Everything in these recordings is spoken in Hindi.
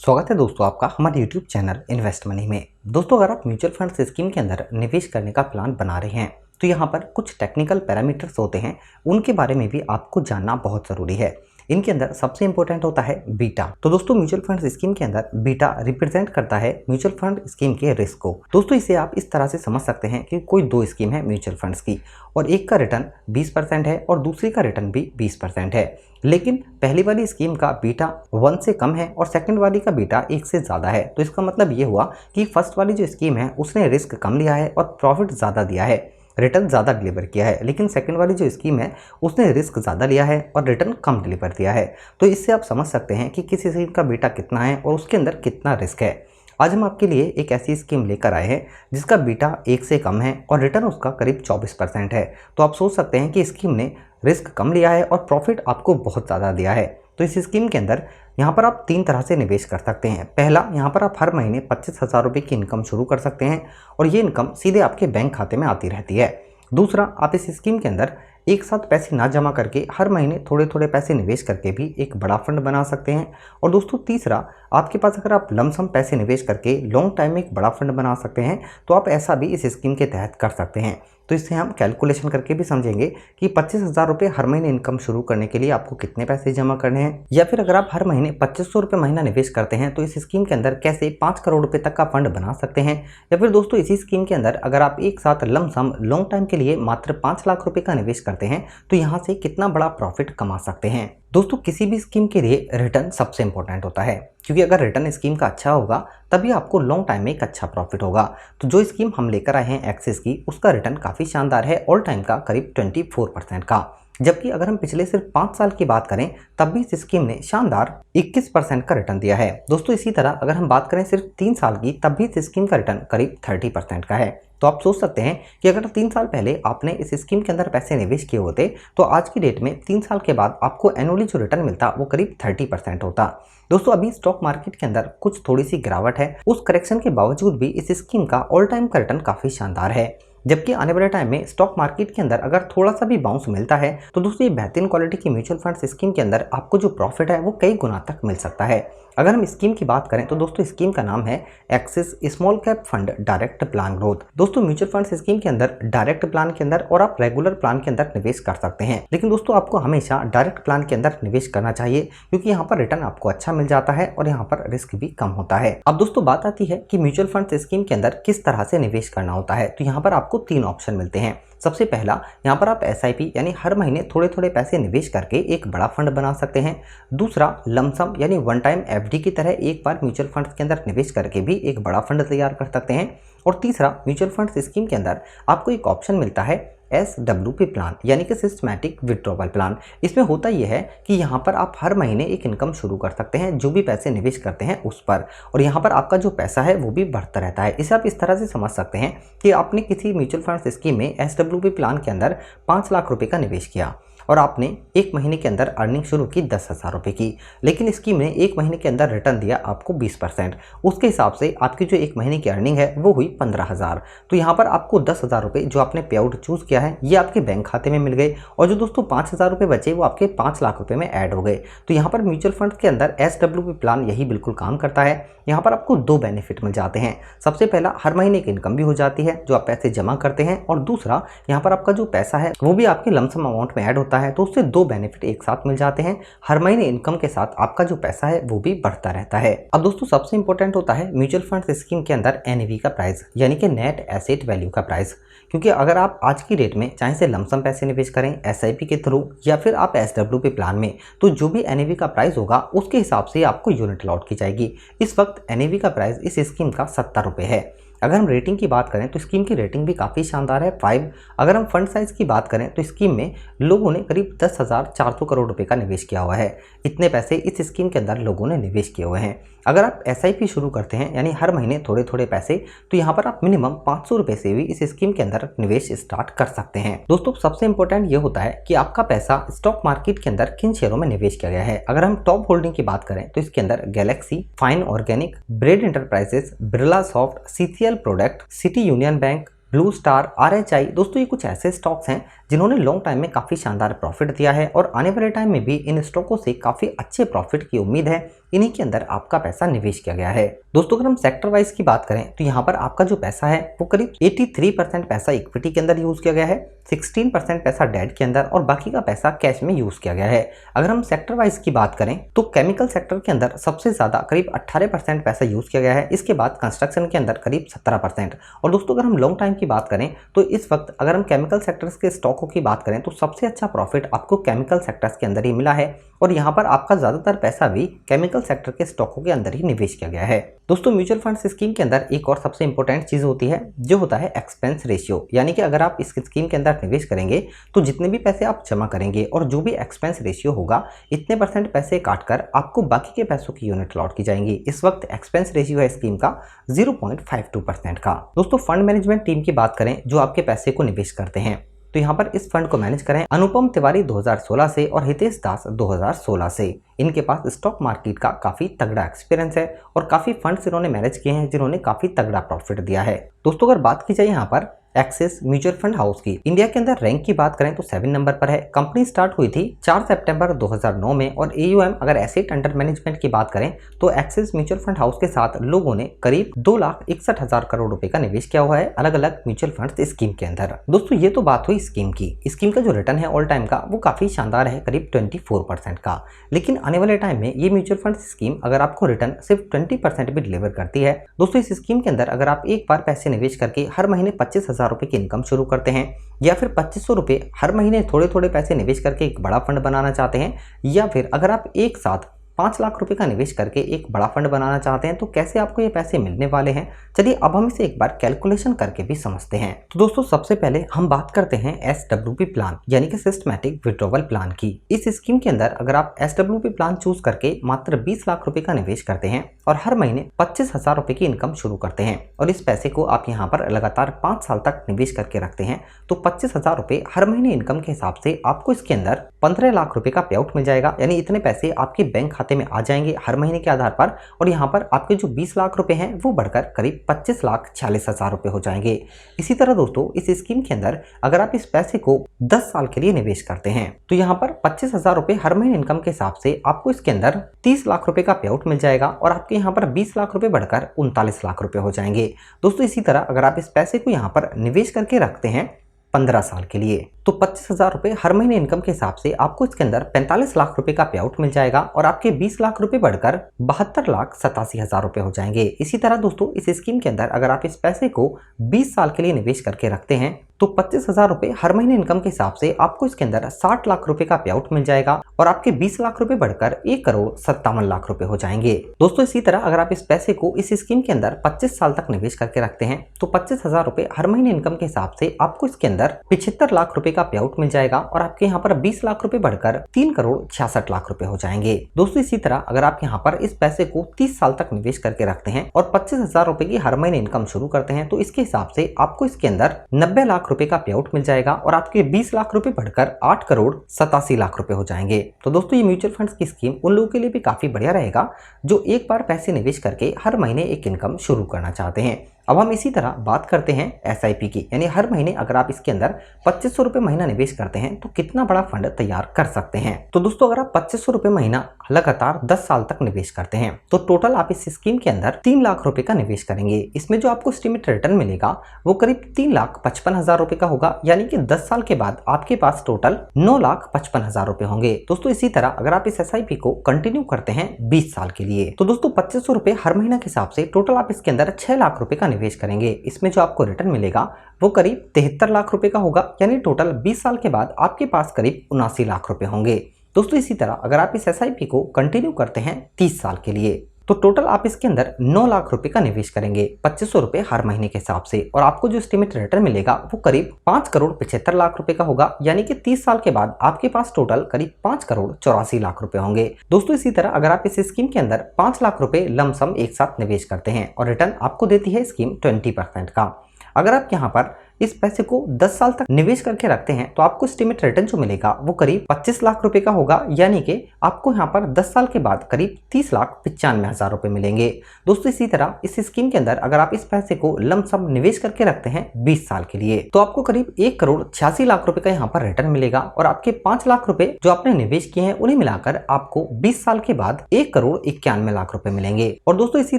स्वागत है दोस्तों आपका हमारे YouTube चैनल इन्वेस्ट मनी में। दोस्तों अगर आप म्यूचुअल फंड्स स्कीम के अंदर निवेश करने का प्लान बना रहे हैं तो यहाँ पर कुछ टेक्निकल पैरामीटर्स होते हैं, उनके बारे में भी आपको जानना बहुत ज़रूरी है। इनके अंदर सबसे इंपॉर्टेंट होता है बीटा। तो दोस्तों म्यूचुअल फंड स्कीम के अंदर बीटा रिप्रेजेंट करता है म्यूचुअल फंड स्कीम के रिस्क को। दोस्तों इसे आप इस तरह से समझ सकते हैं कि कोई दो स्कीम है म्यूचुअल फंड्स की और एक का रिटर्न 20% है और दूसरी का रिटर्न भी 20% है, लेकिन पहली वाली स्कीम का बीटा 1 से कम है और सेकंड वाली का बीटा 1 से ज़्यादा है। तो इसका मतलब ये हुआ कि फर्स्ट वाली जो स्कीम है उसने रिस्क कम लिया है और प्रॉफिट ज़्यादा दिया है, रिटर्न ज़्यादा डिलीवर किया है, लेकिन सेकंड वाली जो स्कीम है उसने रिस्क ज़्यादा लिया है और रिटर्न कम डिलीवर दिया है। तो इससे आप समझ सकते हैं कि किसी स्कीम का बीटा कितना है और उसके अंदर कितना रिस्क है। आज हम आपके लिए एक ऐसी स्कीम लेकर आए हैं जिसका बीटा 1 से कम है और रिटर्न उसका करीब 24% है। तो आप सोच सकते हैं कि स्कीम ने रिस्क कम लिया है और प्रॉफिट आपको बहुत ज़्यादा दिया है। तो इस स्कीम के अंदर यहाँ पर आप 3 तरह से निवेश कर सकते हैं। पहला, यहाँ पर आप हर महीने 25,000 रुपये की इनकम शुरू कर सकते हैं और ये इनकम सीधे आपके बैंक खाते में आती रहती है। दूसरा, आप इस स्कीम के अंदर एक साथ पैसे ना जमा करके हर महीने थोड़े थोड़े पैसे निवेश करके भी एक बड़ा फंड बना सकते हैं। और दोस्तों तीसरा, आपके पास अगर आप लमसम पैसे निवेश करके लॉन्ग टाइम में एक बड़ा फंड बना सकते हैं तो आप ऐसा भी इस स्कीम के तहत कर सकते हैं। तो इससे हम कैलकुलेशन करके भी समझेंगे कि 25,000 रुपये हर महीने इनकम शुरू करने के लिए आपको कितने पैसे जमा करने हैं, या फिर अगर आप हर महीने 2500 रुपये महीना निवेश करते हैं तो इस स्कीम के अंदर कैसे 5 करोड़ रुपए तक का फंड बना सकते हैं। या फिर दोस्तों इसी स्कीम के अंदर अगर आप एक साथ लमसम लॉन्ग टाइम के लिए मात्र 5 लाख रुपए का निवेश करते हैं तो यहाँ से कितना बड़ा प्रॉफिट कमा सकते हैं। दोस्तों किसी भी स्कीम के लिए रिटर्न सबसे इंपॉर्टेंट होता है, क्योंकि अगर रिटर्न स्कीम का अच्छा होगा तभी आपको लॉन्ग टाइम में एक अच्छा प्रॉफिट होगा। तो जो स्कीम हम लेकर आए हैं एक्सिस की, उसका रिटर्न काफ़ी शानदार है, ऑल टाइम का करीब 24% का। जबकि अगर हम पिछले सिर्फ 5 साल की बात करें तब भी इस स्कीम ने शानदार 21% का रिटर्न दिया है। दोस्तों इसी तरह अगर हम बात करें सिर्फ 3 साल की, तब भी इस स्कीम का रिटर्न करीब 30% का है। तो आप सोच सकते हैं कि अगर 3 साल पहले आपने इस स्कीम के अंदर पैसे निवेश किए होते तो आज की डेट में 3 साल के बाद आपको एनुअली जो रिटर्न मिलता वो करीब 30% होता। दोस्तों अभी स्टॉक मार्केट के अंदर कुछ थोड़ी सी गिरावट है, उस करेक्शन के बावजूद भी इस स्कीम का ऑल टाइम का रिटर्न काफ़ी शानदार है। जबकि आने वाले टाइम में स्टॉक मार्केट के अंदर अगर थोड़ा सा भी बाउंस मिलता है तो दोस्तों ये बेहतरीन क्वालिटी की म्यूचुअल फंड स्कीम के अंदर आपको जो प्रॉफिट है वो कई गुना तक मिल सकता है। अगर हम स्कीम की बात करें तो दोस्तों स्कीम का नाम है axis small cap fund direct plan growth. दोस्तों म्यूचुअल फंड स्कीम के अंदर डायरेक्ट प्लान के अंदर और आप रेगुलर प्लान के अंदर निवेश कर सकते हैं, लेकिन दोस्तों आपको हमेशा डायरेक्ट प्लान के अंदर निवेश करना चाहिए, क्योंकि यहाँ पर रिटर्न आपको अच्छा मिल जाता है और यहाँ पर रिस्क भी कम होता है। अब दोस्तों बात आती है कि म्यूचुअल फंड स्कीम के अंदर किस तरह से निवेश करना होता है। तो यहाँ पर आपको 3 ऑप्शन मिलते हैं। सबसे पहला, यहाँ पर आप एसआईपी यानी हर महीने थोड़े थोड़े पैसे निवेश करके एक बड़ा फंड बना सकते हैं। दूसरा, लमसम यानी वन टाइम एफडी की तरह एक बार म्यूचुअल फंड्स के अंदर निवेश करके भी एक बड़ा फंड तैयार कर सकते हैं। और तीसरा, म्यूचुअल फंड्स स्कीम के अंदर आपको एक ऑप्शन मिलता है SWP प्लान यानी कि सिस्टमैटिक विड्रॉवल प्लान। इसमें होता यह है कि यहाँ पर आप हर महीने एक इनकम शुरू कर सकते हैं जो भी पैसे निवेश करते हैं उस पर, और यहाँ पर आपका जो पैसा है वो भी बढ़ता रहता है। इसे आप इस तरह से समझ सकते हैं कि आपने किसी म्यूचुअल फंड स्कीम में SWP प्लान के अंदर 5 लाख रुपए का निवेश किया और आपने एक महीने के अंदर अर्निंग शुरू की 10,000 रुपये की, लेकिन स्कीम ने एक महीने के अंदर रिटर्न दिया आपको 20%। उसके हिसाब से आपकी जो एक महीने की अर्निंग है वो हुई 15,000। तो यहाँ पर आपको 10,000 रुपये जो आपने पे आउट चूज़ किया है ये आपके बैंक खाते में मिल गए, और जो दोस्तों 5,000 रुपये बचे वो आपके 5 लाख रुपये में ऐड हो गए। तो यहाँ पर म्यूचुअल फंड के अंदर SWP प्लान यही बिल्कुल काम करता है। यहाँ पर आपको 2 बेनिफिट मिल जाते हैं। सबसे पहला, हर महीने की इनकम भी हो जाती है जो आप पैसे जमा करते हैं, और दूसरा, यहाँ पर आपका जो पैसा है वो भी आपके लमसम अमाउंट में ऐड होता है। तो उससे 2 बेनिफिट एक साथ मिल जाते हैं। हर महीने इनकम के साथ आपका जो पैसा है वो भी बढ़ता रहता है। अब दोस्तों सबसे इंपॉर्टेंट होता है म्यूचुअल फंड स्कीम के अंदर NAV का प्राइस यानी कि नेट एसेट वैल्यू का प्राइस, क्योंकि अगर आप आज की डेट में चाहे से लमसम पैसे निवेश करें SIP के थ्रू या फिर आप SWP प्लान में, तो जो भी NAV का प्राइस होगा उसके हिसाब से आपको यूनिट अलॉट की जाएगी। इस वक्त NAV का प्राइस इस स्कीम का 70 रुपये है। अगर हम रेटिंग की बात करें तो स्कीम की रेटिंग भी काफ़ी शानदार है, 5। अगर हम फंड साइज की बात करें तो स्कीम में लोगों ने करीब 10,400 करोड़ रुपए का निवेश किया हुआ है। इतने पैसे इस स्कीम के अंदर लोगों ने निवेश किए हुए हैं। अगर आप SIP शुरू करते हैं यानी हर महीने थोड़े थोड़े पैसे, तो यहाँ पर आप मिनिमम 500 रुपये से भी इस स्कीम के अंदर निवेश स्टार्ट कर सकते हैं। दोस्तों सबसे इंपॉर्टेंट ये होता है कि आपका पैसा स्टॉक मार्केट के अंदर किन शेयरों में निवेश किया गया है। अगर हम टॉप होल्डिंग की बात करें तो इसके अंदर Galaxy, fine organic, bread enterprises, Birla soft, CCL product, city union bank, blue star, RHI, दोस्तों ये कुछ ऐसे स्टॉक्स हैं जिन्होंने लॉन्ग टाइम में काफ़ी शानदार प्रॉफिट दिया है और आने वाले टाइम में भी इन स्टॉकों से काफ़ी अच्छे प्रॉफिट की उम्मीद है। इन्हीं के अंदर आपका पैसा निवेश किया गया है। दोस्तों अगर हम सेक्टर वाइज की बात करें तो यहाँ पर आपका जो पैसा है वो करीब 83% पैसा इक्विटी के अंदर यूज किया गया है, 16% पैसा डेट के अंदर और बाकी का पैसा कैश में यूज किया गया है। अगर हम सेक्टर वाइज की बात करें तो केमिकल सेक्टर के अंदर सबसे ज्यादा करीब 18% पैसा यूज किया गया है, इसके बाद कंस्ट्रक्शन के अंदर करीब 17%। और दोस्तों अगर हम लॉन्ग टाइम की बात करें तो इस वक्त अगर हम केमिकल सेक्टर्स के स्टॉकों की बात करें तो सबसे अच्छा प्रॉफिट आपको केमिकल सेक्टर्स के अंदर ही मिला है और यहाँ पर आपका ज्यादातर पैसा भी केमिकल सेक्टर के स्टॉकों के अंदर ही निवेश किया गया है। दोस्तों म्यूचुअल फंड स्कीम के अंदर एक और सबसे इंपॉर्टेंट चीज होती है जो होता है एक्सपेंस रेशियो, यानी कि अगर आप इस स्कीम के अंदर निवेश करेंगे तो जितने भी पैसे आप जमा करेंगे और जो भी एक्सपेंस रेशियो होगा इतने % पैसे काटकर आपको बाकी के पैसों की यूनिट लौट की जाएंगी। इस वक्त एक्सपेंस रेशियो है स्कीम का 0.52% का। दोस्तों फंड मैनेजमेंट टीम की बात करें जो आपके पैसे को निवेश करते हैं तो यहाँ पर इस फंड को मैनेज करें अनुपम तिवारी 2016 से और हितेश दास 2016 से। इनके पास स्टॉक मार्केट का काफी तगड़ा एक्सपीरियंस है और काफी फंड्स इन्होंने मैनेज किए हैं जिन्होंने काफी तगड़ा प्रॉफिट दिया है। दोस्तों अगर बात की जाए यहाँ पर एक्सिस म्यूचुअल फंड हाउस की इंडिया के अंदर रैंक की बात करें तो 7 नंबर पर है। कंपनी स्टार्ट हुई थी 4 सितंबर 2009 में और AUM अगर एसेट अंडर मैनेजमेंट की बात करें तो एक्सिस म्यूचुअल फंड हाउस के साथ लोगों ने करीब 2,61,000 करोड़ रुपए का निवेश किया हुआ है अलग अलग म्यूचुअल फंड स्कीम के अंदर। दोस्तों ये तो बात हुई स्कीम की। स्कीम का जो रिटर्न है ऑल टाइम का वो काफी शानदार है करीब 24% का। लेकिन आने वाले टाइम में ये म्यूचुअल फंड स्कीम अगर आपको रिटर्न सिर्फ 20% भी डिलीवर करती है। दोस्तों इस स्कीम के अंदर अगर आप एक बार पैसे निवेश करके हर महीने 25,000 रुपए की इनकम शुरू करते हैं या फिर 2500 रुपए हर महीने थोड़े थोड़े पैसे निवेश करके एक बड़ा फंड बनाना चाहते हैं या फिर अगर आप एक साथ 5 लाख रुपए का निवेश करके एक बड़ा फंड बनाना चाहते हैं तो कैसे आपको ये पैसे मिलने वाले हैं, चलिए अब हम इसे एक बार कैलकुलेशन करके भी समझते हैं। तो दोस्तों सबसे पहले हम बात करते हैं SWP प्लान यानी कि सिस्टमैटिक विड्रॉवल प्लान की। इस स्कीम के अंदर अगर आप SWP प्लान चूज करके मात्र 20 लाख रुपए का निवेश करते हैं और हर महीने 25,000 रुपए की इनकम शुरू करते हैं और इस पैसे को आप यहाँ पर लगातार 5 साल तक निवेश करके रखते हैं तो 25,000 रुपए हर महीने इनकम के हिसाब से आपको इसके अंदर 15 लाख रुपए का पे आउट मिल जाएगा। यानी इतने पैसे आपके बैंक खाते में आ जाएंगे हर महीने के आधार पर और यहाँ पर आपके जो 20 लाख रुपए हैं वो बढ़कर करीब 25,46,000 रुपए हो जाएंगे। इसी तरह दोस्तों इस स्कीम के अंदर अगर आप इस पैसे को 10 साल के लिए निवेश करते हैं तो यहाँ पर 25,000 रुपए हर महीने इनकम के हिसाब से आपको इसके अंदर 30 लाख रुपए का पे आउट मिल जाएगा और आपके यहाँ पर 20 लाख रुपए बढ़कर 39 लाख रुपए हो जाएंगे। दोस्तों इसी तरह अगर आप इस पैसे को यहाँ पर निवेश करके रखते हैं 15 साल के लिए तो 25,000 रुपए हर महीने इनकम के हिसाब से आपको इसके अंदर 45 लाख रुपए का पे आउट मिल जाएगा और आपके 20 लाख रुपए बढ़कर 72,87,000 रुपए हो जाएंगे। इसी तरह दोस्तों इस स्कीम के अंदर अगर आप इस पैसे को 20 साल के लिए निवेश करके रखते हैं तो 25,000 रुपए हर महीने इनकम के हिसाब से आपको इसके अंदर 60 लाख रुपए का पे आउट मिल जाएगा और आपके 20 लाख रुपए बढ़कर 1,57,00,000 रुपए हो जाएंगे। दोस्तों इसी तरह अगर आप इस पैसे को इस स्कीम के अंदर 25 साल तक निवेश करके रखते हैं तो 25,000 रुपए हर महीने इनकम के हिसाब से आपको इसके अंदर 75 लाख रुपए का पे आउट मिल जाएगा और आपके यहाँ पर 20 लाख रुपए बढ़कर 3,66,00,000 रुपए हो जाएंगे। दोस्तों इसी तरह अगर आप यहाँ पर इस पैसे को 30 साल तक निवेश करके रखते हैं और 25,000 रुपए की हर महीने इनकम शुरू करते हैं तो इसके हिसाब से आपको इसके अंदर 90 लाख रुपए का पे आउट मिल जाएगा और आपके 20 लाख रुपए बढ़कर 8,87,00,000 रुपए हो जाएंगे। तो दोस्तों ये म्यूचुअल फंड्स की स्कीम उन लोगों के लिए भी काफी बढ़िया रहेगा जो एक बार पैसे निवेश करके हर महीने एक इनकम शुरू करना चाहते हैं। अब हम इसी तरह बात करते हैं SIP की, यानी हर महीने अगर आप इसके अंदर 2500 रुपए महीना निवेश करते हैं तो कितना बड़ा फंड तैयार कर सकते हैं। तो दोस्तों अगर आप 2500 रुपए महीना लगातार 10 साल तक निवेश करते हैं तो टोटल आप इस स्कीम के अंदर 3 लाख रुपए का निवेश करेंगे। इसमें जो आपको एस्टिमेट रिटर्न मिलेगा वो करीब 3,55,000 रुपए का होगा, यानी कि 10 साल के बाद आपके पास टोटल 9,55,000 रुपए होंगे। दोस्तों इसी तरह अगर आप इस SIP को कंटिन्यू करते हैं 20 साल के लिए तो दोस्तों 2500 रुपए हर महीना के हिसाब से टोटल आप इसके अंदर 6 लाख रुपए का निवेश करेंगे। इसमें जो आपको रिटर्न मिलेगा वो करीब 73 लाख रुपए का होगा, यानी टोटल 20 साल के बाद आपके पास करीब 79 लाख रुपए होंगे। दोस्तों इसी तरह अगर आप इस SIP को कंटिन्यू करते हैं 30 साल के लिए तो टोटल आप इसके अंदर 9 लाख रुपए का निवेश करेंगे 2500 रुपए हर महीने के हिसाब से और आपको जो एस्टिमेट रिटर्न मिलेगा वो करीब 5,75,00,000 रुपए का होगा, यानी कि 30 साल के बाद आपके पास टोटल करीब 5,84,00,000 रुपए होंगे। दोस्तों इसी तरह अगर आप इस स्कीम के अंदर 5 लाख रुपए लमसम एक साथ निवेश करते हैं और रिटर्न आपको देती है स्कीम 20% का। अगर आप यहाँ पर इस पैसे को 10 साल तक निवेश करके रखते हैं तो आपको एस्टिमेट रिटर्न जो मिलेगा वो करीब 25 लाख रुपए का होगा, यानी कि आपको यहाँ पर 10 साल के बाद करीब 30,95,000 रुपए मिलेंगे। दोस्तों इसी तरह इस स्कीम के अंदर अगर आप इस पैसे को लमसम निवेश करके रखते हैं 20 साल के लिए तो आपको करीब 1,86,00,000 रुपए का यहाँ पर रिटर्न मिलेगा और आपके 5 लाख रुपए जो आपने निवेश किए हैं उन्हें मिलाकर आपको 20 साल के बाद 1,91,00,000 रुपए मिलेंगे। और दोस्तों इसी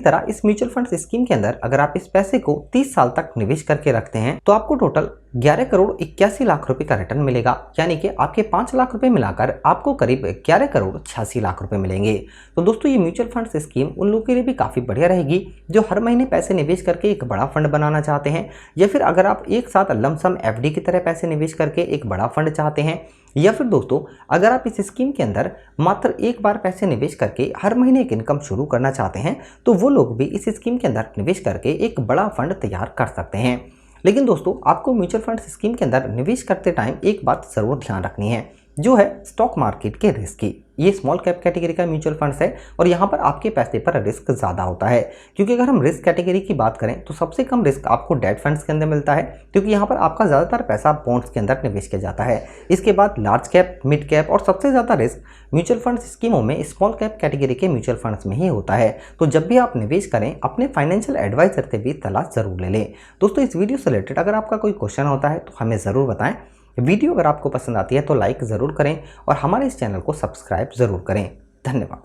तरह इस म्यूचुअल फंड स्कीम के अंदर अगर आप इस पैसे को 30 साल तक निवेश करके रखते हैं तो आपको टोटल 11,81,00,000 रुपए का रिटर्न मिलेगा, यानी कि आपके 5 लाख रुपए मिलाकर आपको करीब 11,86,00,000 रुपए मिलेंगे। तो दोस्तों ये म्यूचुअल फंड स्कीम उन लोगों के लिए भी काफी बढ़िया रहेगी जो हर महीने पैसे निवेश करके एक बड़ा फंड बनाना चाहते हैं, या फिर अगर आप एक साथ लमसम एफडी की तरह पैसे निवेश करके एक बड़ा फंड चाहते हैं, या फिर दोस्तों अगर आप इस स्कीम के अंदर मात्र एक बार पैसे निवेश करके हर महीने एक इनकम शुरू करना चाहते हैं तो वो लोग भी इस स्कीम के अंदर निवेश करके एक बड़ा फंड तैयार कर सकते हैं। लेकिन दोस्तों आपको म्यूचुअल फंड स्कीम के अंदर निवेश करते टाइम एक बात जरूर ध्यान रखनी है, जो है स्टॉक मार्केट के रिस्क की। ये स्मॉल कैप कैटेगरी का म्यूचुअल फंड्स है और यहाँ पर आपके पैसे पर रिस्क ज़्यादा होता है, क्योंकि अगर हम रिस्क कैटेगरी की बात करें तो सबसे कम रिस्क आपको डेट फंड्स के अंदर मिलता है, क्योंकि यहाँ पर आपका ज़्यादातर पैसा बॉन्ड्स के अंदर निवेश किया जाता है। इसके बाद लार्ज कैप, मिड कैप और सबसे ज़्यादा रिस्क म्यूचुअल फंड स्कीमों में स्मॉल कैप कैटेगरी के म्यूचुअल फंड्स में ही होता है। तो जब भी आप निवेश करें अपने फाइनेंशियल एडवाइजर से भी सलाह जरूर ले लें। दोस्तों इस वीडियो से रिलेटेड अगर आपका कोई क्वेश्चन होता है तो हमें ज़रूर बताएं। वीडियो अगर आपको पसंद आती है तो लाइक ज़रूर करें और हमारे इस चैनल को सब्सक्राइब ज़रूर करें। धन्यवाद।